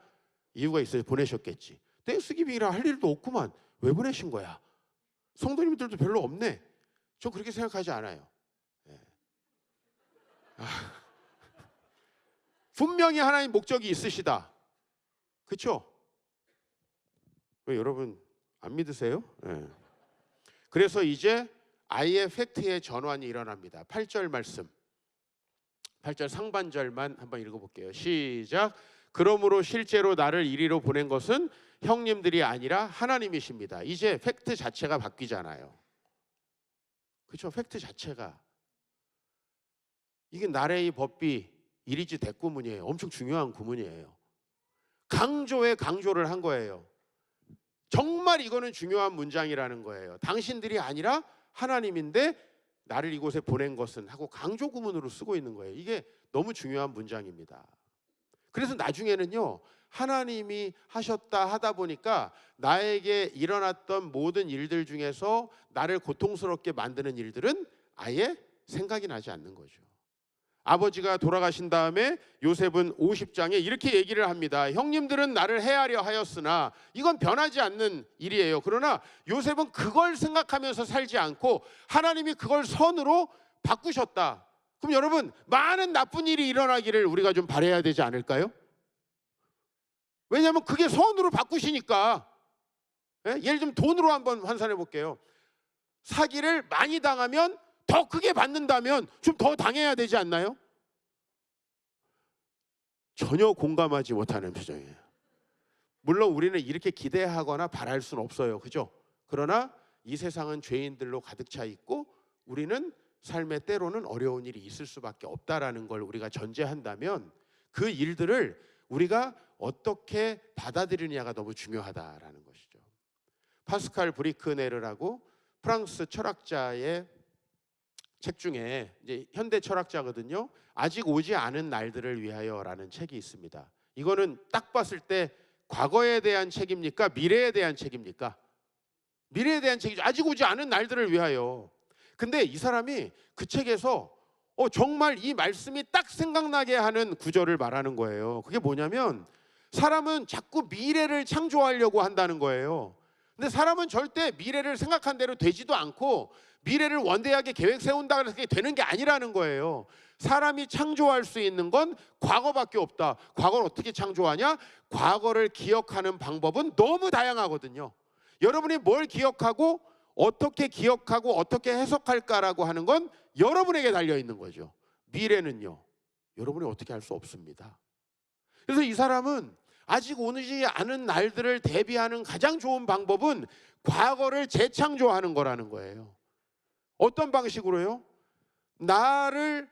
이유가 있어요. 보내셨겠지. 땡스기빙이라 할 일도 없구만. 왜 보내신 거야? 성도님들도 별로 없네. 저 그렇게 생각하지 않아요. 네. 분명히 하나님 목적이 있으시다. 그렇죠? 왜 여러분 안 믿으세요? 네. 그래서 이제 아예 팩트의 전환이 일어납니다. 8절 말씀. 8절 상반절만 한번 읽어볼게요. 시작. 그러므로 실제로 나를 이리로 보낸 것은 형님들이 아니라 하나님이십니다. 이제 팩트 자체가 바뀌잖아요. 그렇죠? 팩트 자체가. 이게 나레이 법비 이리지 대구문이에요. 엄청 중요한 구문이에요. 강조에 강조를 한 거예요. 정말 이거는 중요한 문장이라는 거예요. 당신들이 아니라 하나님인데 나를 이곳에 보낸 것은 하고 강조 구문으로 쓰고 있는 거예요. 이게 너무 중요한 문장입니다. 그래서 나중에는요, 하나님이 하셨다 하다 보니까 나에게 일어났던 모든 일들 중에서 나를 고통스럽게 만드는 일들은 아예 생각이 나지 않는 거죠. 아버지가 돌아가신 다음에 요셉은 50장에 이렇게 얘기를 합니다. 형님들은 나를 해하려 하였으나 이건 변하지 않는 일이에요. 그러나 요셉은 그걸 생각하면서 살지 않고 하나님이 그걸 선으로 바꾸셨다. 그럼 여러분, 많은 나쁜 일이 일어나기를 우리가 좀 바라야 되지 않을까요? 왜냐하면 그게 선으로 바꾸시니까. 예를 들면 돈으로 한번 환산해 볼게요. 사기를 많이 당하면 더 크게 받는다면 좀 더 당해야 되지 않나요? 전혀 공감하지 못하는 표정이에요. 물론 우리는 이렇게 기대하거나 바랄 수는 없어요. 그죠? 그러나 이 세상은 죄인들로 가득 차 있고 우리는 삶의 때로는 어려운 일이 있을 수밖에 없다라는 걸 우리가 전제한다면 그 일들을 우리가 어떻게 받아들이느냐가 너무 중요하다라는 것이죠. 파스칼 브리크네르라고 프랑스 철학자의 책 중에 이제 현대 철학자거든요. 아직 오지 않은 날들을 위하여라는 책이 있습니다. 이거는 딱 봤을 때 과거에 대한 책입니까? 미래에 대한 책입니까? 미래에 대한 책이죠. 아직 오지 않은 날들을 위하여. 근데 이 사람이 그 책에서 정말 이 말씀이 딱 생각나게 하는 구절을 말하는 거예요. 그게 뭐냐면 사람은 자꾸 미래를 창조하려고 한다는 거예요. 근데 사람은 절대 미래를 생각한 대로 되지도 않고 미래를 원대하게 계획 세운다 그래서 그게 되는 게 아니라는 거예요. 사람이 창조할 수 있는 건 과거밖에 없다. 과거를 어떻게 창조하냐? 과거를 기억하는 방법은 너무 다양하거든요. 여러분이 뭘 기억하고 어떻게 해석할까라고 하는 건 여러분에게 달려 있는 거죠. 미래는요, 여러분이 어떻게 할 수 없습니다. 그래서 이 사람은 아직 오지 않은 날들을 대비하는 가장 좋은 방법은 과거를 재창조하는 거라는 거예요. 어떤 방식으로요? 나를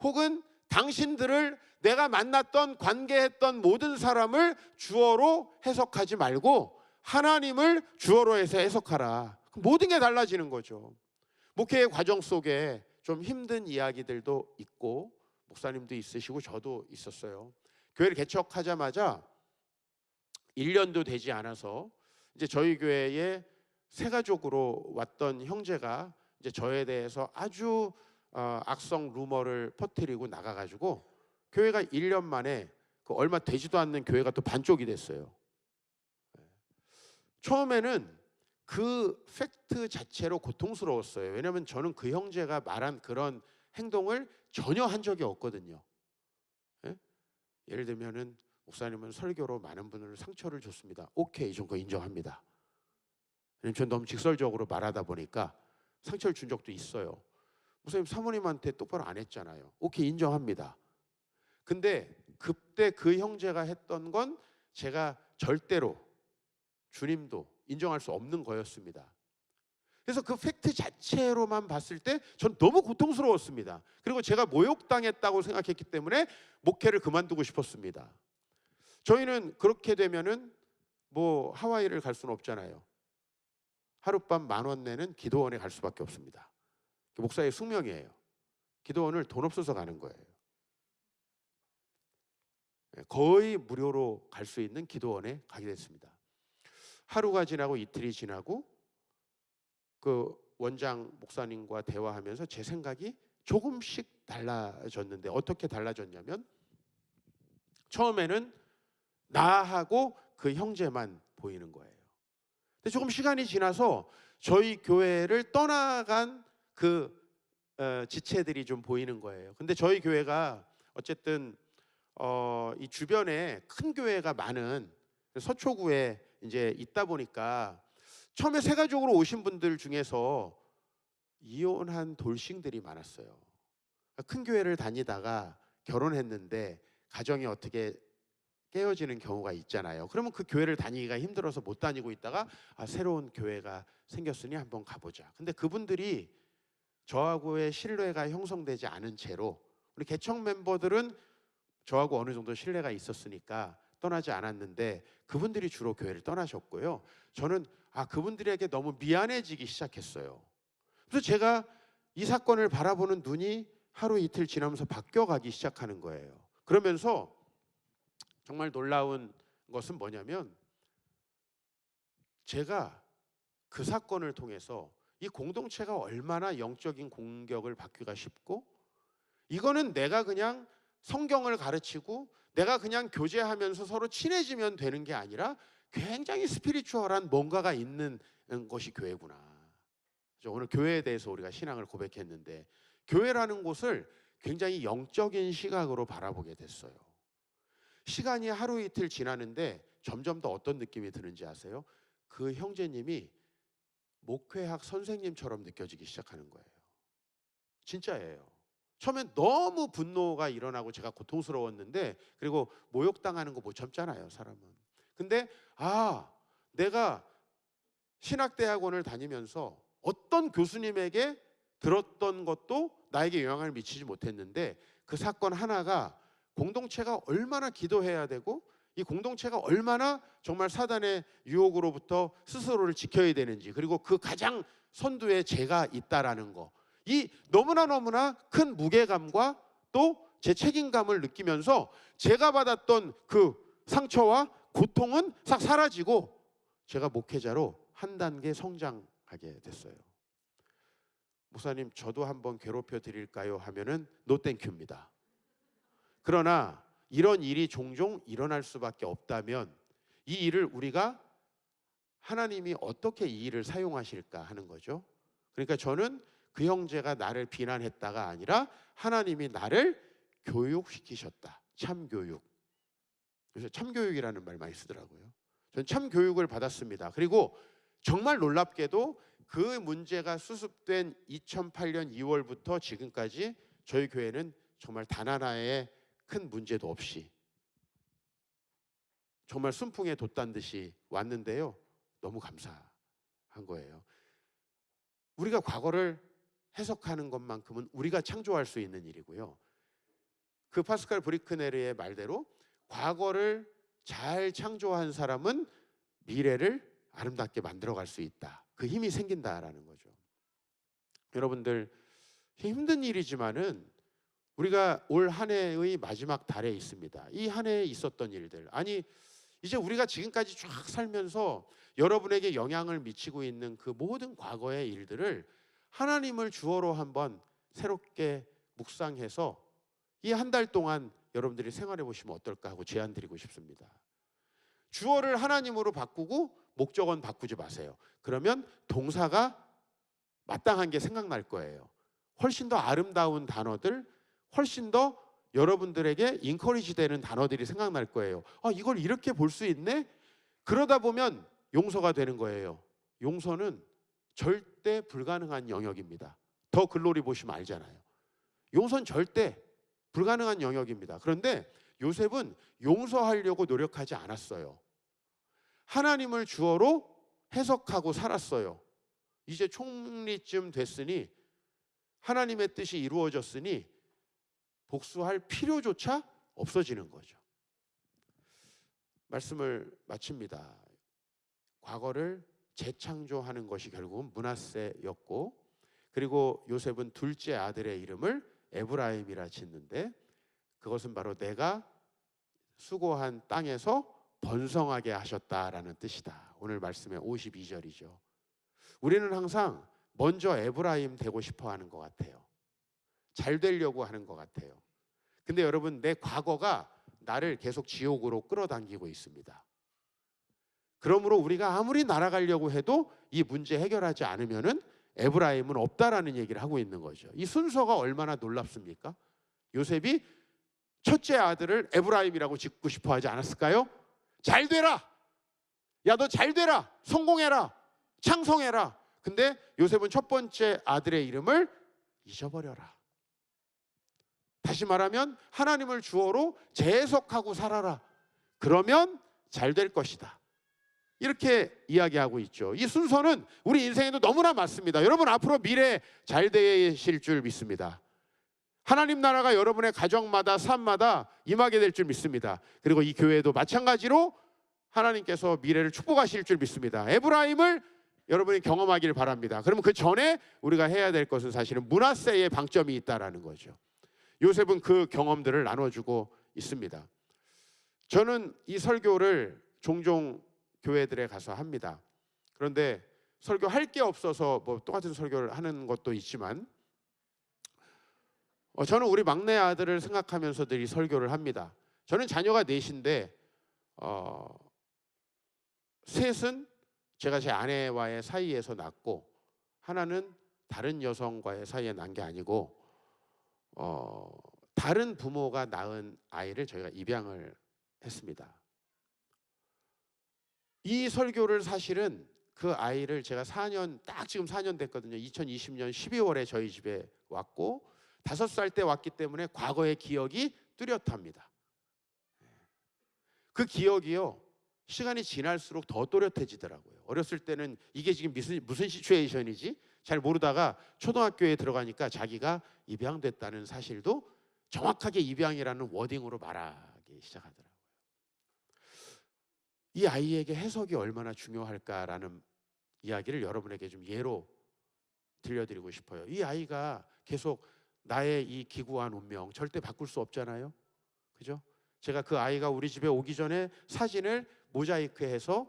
혹은 당신들을 내가 만났던 관계했던 모든 사람을 주어로 해석하지 말고 하나님을 주어로 해서 해석하라. 모든 게 달라지는 거죠. 목회의 과정 속에 좀 힘든 이야기들도 있고 목사님도 있으시고 저도 있었어요. 교회를 개척하자마자 1년도 되지 않아서 이제 저희 교회에 새 가족으로 왔던 형제가 이제 저에 대해서 아주 악성 루머를 퍼뜨리고 나가가지고 교회가 1년 만에 그 얼마 되지도 않는 교회가 또 반쪽이 됐어요. 처음에는 그 팩트 자체로 고통스러웠어요. 왜냐하면 저는 그 형제가 말한 그런 행동을 전혀 한 적이 없거든요. 예를 들면은 목사님은 설교로 많은 분을 상처를 줬습니다. 오케이, 좀 그거 인정합니다. 왜냐면 전 너무 직설적으로 말하다 보니까 상처를 준 적도 있어요. 목사님 사모님한테 똑바로 안 했잖아요. 오케이, 인정합니다. 근데 그때 그 형제가 했던 건 제가 절대로 주님도 인정할 수 없는 거였습니다. 그래서 그 팩트 자체로만 봤을 때 전 너무 고통스러웠습니다. 그리고 제가 모욕당했다고 생각했기 때문에 목회를 그만두고 싶었습니다. 저희는 그렇게 되면은 뭐 하와이를 갈 수는 없잖아요. 하룻밤 10,000원 내는 기도원에 갈 수밖에 없습니다. 목사의 숙명이에요. 기도원을 돈 없어서 가는 거예요. 거의 무료로 갈 수 있는 기도원에 가게 됐습니다. 하루가 지나고 이틀이 지나고 그 원장 목사님과 대화하면서 제 생각이 조금씩 달라졌는데, 어떻게 달라졌냐면 처음에는 나하고 그 형제만 보이는 거예요. 근데 조금 시간이 지나서 저희 교회를 떠나간 그 지체들이 좀 보이는 거예요. 근데 저희 교회가 어쨌든 이 주변에 큰 교회가 많은 서초구에 이제 있다 보니까 처음에 세가족으로 오신 분들 중에서 이혼한 돌싱들이 많았어요. 큰 교회를 다니다가 결혼했는데 가정이 어떻게 깨어지는 경우가 있잖아요. 그러면 그 교회를 다니기가 힘들어서 못 다니고 있다가 새로운 교회가 생겼으니 한번 가보자. 근데 그분들이 저하고의 신뢰가 형성되지 않은 채로, 우리 개척 멤버들은 저하고 어느 정도 신뢰가 있었으니까 떠나지 않았는데 그분들이 주로 교회를 떠나셨고요. 저는 그분들에게 너무 미안해지기 시작했어요. 그래서 제가 이 사건을 바라보는 눈이 하루 이틀 지나면서 바뀌어가기 시작하는 거예요. 그러면서 정말 놀라운 것은 뭐냐면, 제가 그 사건을 통해서 이 공동체가 얼마나 영적인 공격을 받기가 쉽고, 이거는 내가 그냥 성경을 가르치고 내가 그냥 교제하면서 서로 친해지면 되는 게 아니라 굉장히 스피리추얼한 뭔가가 있는 것이 교회구나. 오늘 교회에 대해서 우리가 신앙을 고백했는데, 교회라는 곳을 굉장히 영적인 시각으로 바라보게 됐어요. 시간이 하루 이틀 지나는데 점점 더 어떤 느낌이 드는지 아세요? 그 형제님이 목회학 선생님처럼 느껴지기 시작하는 거예요. 진짜예요. 처음엔 너무 분노가 일어나고 제가 고통스러웠는데, 그리고 모욕당하는 거 못 참잖아요, 사람은. 근데 내가 신학대학원을 다니면서 어떤 교수님에게 들었던 것도 나에게 영향을 미치지 못했는데, 그 사건 하나가 공동체가 얼마나 기도해야 되고 이 공동체가 얼마나 정말 사단의 유혹으로부터 스스로를 지켜야 되는지, 그리고 그 가장 선두에 제가 있다라는 거, 이 너무나 큰 무게감과 또 제 책임감을 느끼면서 제가 받았던 그 상처와 고통은 싹 사라지고 제가 목회자로 한 단계 성장하게 됐어요. 목사님, 저도 한번 괴롭혀 드릴까요? 하면은 노 땡큐입니다. 그러나 이런 일이 종종 일어날 수밖에 없다면 이 일을 우리가 하나님이 어떻게 이 일을 사용하실까 하는 거죠. 그러니까 저는 그 형제가 나를 비난했다가 아니라 하나님이 나를 교육시키셨다. 참교육. 그래서 참교육이라는 말 많이 쓰더라고요. 저는 참교육을 받았습니다. 그리고 정말 놀랍게도 그 문제가 수습된 2008년 2월부터 지금까지 저희 교회는 정말 단 하나의 큰 문제도 없이 정말 순풍에 돛단 듯이 왔는데요. 너무 감사한 거예요. 우리가 과거를 해석하는 것만큼은 우리가 창조할 수 있는 일이고요. 그 파스칼 브리크네르의 말대로 과거를 잘 창조한 사람은 미래를 아름답게 만들어갈 수 있다. 그 힘이 생긴다라는 거죠. 여러분들, 힘든 일이지만은 우리가 올 한 해의 마지막 달에 있습니다. 이 한 해에 있었던 일들, 이제 우리가 지금까지 쫙 살면서 여러분에게 영향을 미치고 있는 그 모든 과거의 일들을 하나님을 주어로 한번 새롭게 묵상해서 이 한 달 동안 여러분들이 생활해 보시면 어떨까 하고 제안 드리고 싶습니다. 주어를 하나님으로 바꾸고 목적은 바꾸지 마세요. 그러면 동사가 마땅한 게 생각날 거예요. 훨씬 더 아름다운 단어들, 훨씬 더 여러분들에게 인커리지 되는 단어들이 생각날 거예요. 이걸 이렇게 볼 수 있네? 그러다 보면 용서가 되는 거예요. 용서는 절대 불가능한 영역입니다. 더 글로리 보시면 알잖아요. 용서는 절대 불가능한 영역입니다. 그런데 요셉은 용서하려고 노력하지 않았어요. 하나님을 주어로 해석하고 살았어요. 이제 총리쯤 됐으니 하나님의 뜻이 이루어졌으니 복수할 필요조차 없어지는 거죠. 말씀을 마칩니다. 과거를 재창조하는 것이 결국은 므낫세였고, 그리고 요셉은 둘째 아들의 이름을 에브라임이라 짓는데, 그것은 바로 내가 수고한 땅에서 번성하게 하셨다라는 뜻이다. 오늘 말씀의 52절이죠. 우리는 항상 먼저 에브라임 되고 싶어 하는 것 같아요. 잘 되려고 하는 것 같아요. 근데 여러분, 내 과거가 나를 계속 지옥으로 끌어당기고 있습니다. 그러므로 우리가 아무리 날아가려고 해도 이 문제 해결하지 않으면은 에브라임은 없다라는 얘기를 하고 있는 거죠. 이 순서가 얼마나 놀랍습니까? 요셉이 첫째 아들을 에브라임이라고 짓고 싶어 하지 않았을까요? 잘 되라! 야, 너 잘 되라! 성공해라! 창성해라! 근데 요셉은 첫 번째 아들의 이름을 잊어버려라. 다시 말하면 하나님을 주어로 재해석하고 살아라. 그러면 잘 될 것이다. 이렇게 이야기하고 있죠. 이 순서는 우리 인생에도 너무나 맞습니다. 여러분, 앞으로 미래 잘 되실 줄 믿습니다. 하나님 나라가 여러분의 가정마다 삶마다 임하게 될 줄 믿습니다. 그리고 이 교회도 마찬가지로 하나님께서 미래를 축복하실 줄 믿습니다. 에브라임을 여러분이 경험하길 바랍니다. 그러면 그 전에 우리가 해야 될 것은 사실은 므낫세의 방점이 있다라는 거죠. 요셉은 그 경험들을 나눠주고 있습니다. 저는 이 설교를 종종 교회들에 가서 합니다. 그런데 설교할 게 없어서 뭐 똑같은 설교를 하는 것도 있지만, 저는 우리 막내 아들을 생각하면서 늘 이 설교를 합니다. 저는 자녀가 넷인데 셋은 제가 제 아내와의 사이에서 낳고, 하나는 다른 여성과의 사이에 난 게 아니고 다른 부모가 낳은 아이를 저희가 입양을 했습니다. 이 설교를 사실은 그 아이를 제가 딱 지금 4년 됐거든요. 2020년 12월에 저희 집에 왔고 5살 때 왔기 때문에 과거의 기억이 뚜렷합니다. 그 기억이요, 시간이 지날수록 더 또렷해지더라고요. 어렸을 때는 이게 지금 무슨 시츄에이션이지? 잘 모르다가 초등학교에 들어가니까 자기가 입양됐다는 사실도 정확하게 입양이라는 워딩으로 말하기 시작하더라고요. 이 아이에게 해석이 얼마나 중요할까라는 이야기를 여러분에게 좀 예로 들려드리고 싶어요. 이 아이가 계속 나의 이 기구한 운명 절대 바꿀 수 없잖아요. 그죠? 제가 그 아이가 우리 집에 오기 전에 사진을 모자이크해서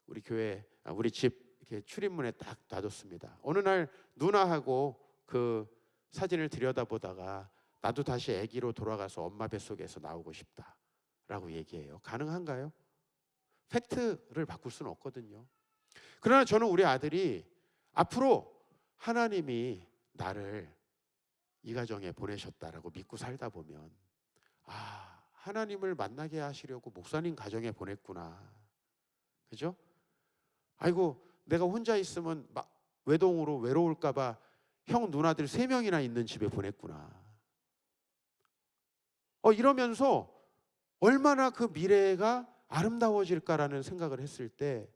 우리 집 이렇게 출입문에 딱 놔뒀습니다. 어느 날 누나하고 그 사진을 들여다보다가 나도 다시 아기로 돌아가서 엄마 뱃속에서 나오고 싶다라고 얘기해요. 가능한가요? 팩트를 바꿀 수는 없거든요. 그러나 저는 우리 아들이 앞으로 하나님이 나를 이 가정에 보내셨다라고 믿고 살다 보면, 하나님을 만나게 하시려고 목사님 가정에 보냈구나. 그죠? 아이고, 내가 혼자 있으면 막 외동으로 외로울까 봐 형 누나들 3명이나 있는 집에 보냈구나. 이러면서 얼마나 그 미래가 아름다워질까라는 생각을 했을 때,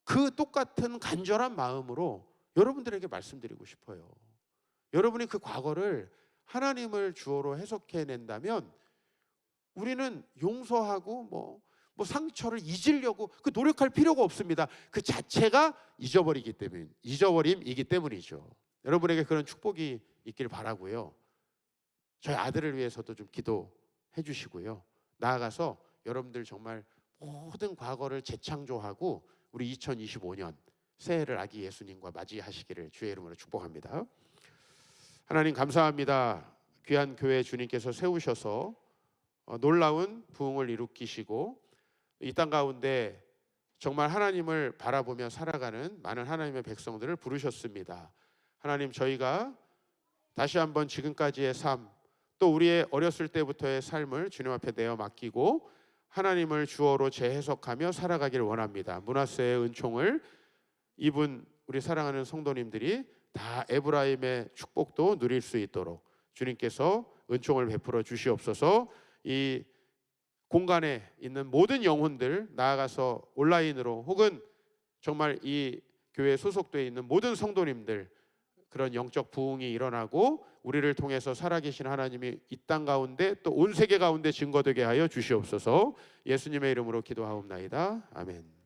그 똑같은 간절한 마음으로 여러분들에게 말씀드리고 싶어요. 여러분이 그 과거를 하나님을 주어로 해석해낸다면 우리는 용서하고 뭐 상처를 잊으려고 노력할 필요가 없습니다. 그 자체가 잊어버림이기 때문이죠. 여러분에게 그런 축복이 있길 바라고요. 저희 아들을 위해서도 좀 기도해 주시고요. 나아가서 여러분들 정말 모든 과거를 재창조하고 우리 2025년 새해를 아기 예수님과 맞이하시기를 주의 이름으로 축복합니다. 하나님 감사합니다. 귀한 교회 주님께서 세우셔서 놀라운 부흥을 일으키시고 이 땅 가운데 정말 하나님을 바라보며 살아가는 많은 하나님의 백성들을 부르셨습니다. 하나님, 저희가 다시 한번 지금까지의 삶, 또 우리의 어렸을 때부터의 삶을 주님 앞에 내어 맡기고 하나님을 주어로 재해석하며 살아가기를 원합니다. 므낫세의 은총을 입은 우리 사랑하는 성도님들이 다 에브라임의 축복도 누릴 수 있도록 주님께서 은총을 베풀어 주시옵소서. 이 공간에 있는 모든 영혼들, 나아가서 온라인으로 혹은 정말 이 교회에 소속되어 있는 모든 성도님들 그런 영적 부흥이 일어나고 우리를 통해서 살아계신 하나님이 이 땅 가운데 또 온 세계 가운데 증거되게 하여 주시옵소서. 예수님의 이름으로 기도하옵나이다. 아멘.